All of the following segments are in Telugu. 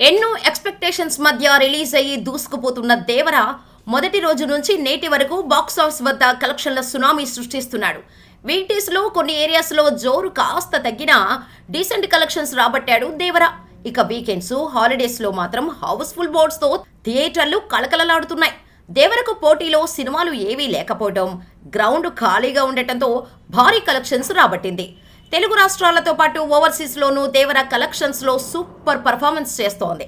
ఎన్నో ఎక్స్పెక్టేషన్స్ మధ్య రిలీజ్ అయ్యి దూసుకుపోతున్న దేవర మొదటి రోజు నుంచి నేటి వరకు బాక్సాఫీస్ వద్ద కలెక్షన్ల సునామీ సృష్టిస్తున్నాడు. వీక్డేస్లో కొన్ని ఏరియాస్లో జోరు కాస్త తగ్గినా డీసెంట్ కలెక్షన్స్ రాబట్టాడు దేవర. ఇక వీకెండ్స్, హాలిడేస్లో మాత్రం హౌస్ఫుల్ బోర్డ్స్తో థియేటర్లు కళకళలాడుతున్నాయి. దేవరకు పోటీలో సినిమాలు ఏవీ లేకపోవడం, గ్రౌండ్ ఖాళీగా ఉండటంతో భారీ కలెక్షన్స్ రాబట్టింది. తెలుగు రాష్ట్రాలతో పాటు ఓవర్సీస్లోనూ దేవర కలెక్షన్స్లో సూపర్ పర్ఫార్మెన్స్ చేస్తోంది.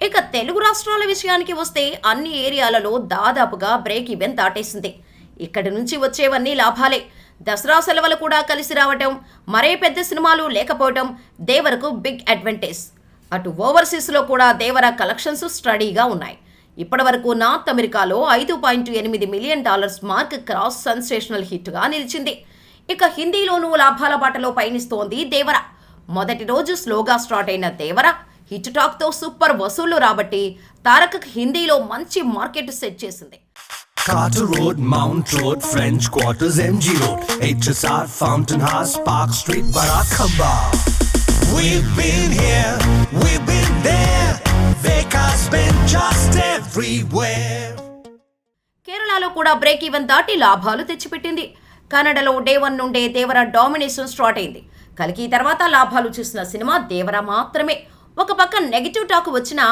ఇక తెలుగు రాష్ట్రాల విషయానికి వస్తే అన్ని ఏరియాలలో దాదాపుగా బ్రేక్ ఈవెన్ దాటేసింది. ఇక్కడి నుంచి వచ్చేవన్నీ లాభాలే. దసరా సెలవులు కూడా కలిసి రావటం, మరే పెద్ద సినిమాలు లేకపోవటం దేవరకు బిగ్ అడ్వాంటేజ్. అటు ఓవర్సీస్లో కూడా దేవర కలెక్షన్స్ స్టడీగా ఉన్నాయి. ఇప్పటివరకు నార్త్ అమెరికాలో $5.8 మిలియన్ మార్క్ క్రాస్ సెన్సేషనల్ హిట్గా నిలిచింది. ఇక హిందీలోనూ లాభాల బాటలో పయనిస్తోంది దేవర. మొదటి రోజు స్లోగా స్టార్ట్ అయిన దేవర హిట్ టాక్తో సూపర్ వసూళ్లు రాబట్టి తారక్ హిందీలో మంచి మార్కెట్ సెట్ చేసింది. Carter Road, Mount Road, French Quarters, MG Road, HSR, Fountain House, Park Street, Barakamba. We've been here, we've been there, Vekas been just everywhere. కేరళలో కూడా బ్రేక్ ఈవెన్ దాటి లాభాలు తెచ్చిపెట్టింది. కన్నడలో డే 1 నుండే దేవర డామినేషన్ స్టార్ట్ అయింది. కల్కి తర్వాత లాభాలు చూసిన సినిమా దేవర మాత్రమే. ఒక పక్క నెగిటివ్ టాక్ వచ్చినా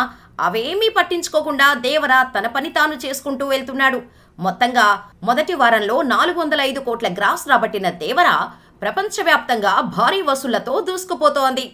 అవేమీ పట్టించుకోకుండా దేవర తన పని తాను చేసుకుంటూ వెళ్తున్నాడు. మొత్తంగా మొదటి వారంలో 405 కోట్ల గ్రాస్ రాబట్టిన దేవర ప్రపంచవ్యాప్తంగా భారీ వసూళ్లతో దూసుకుపోతోంది.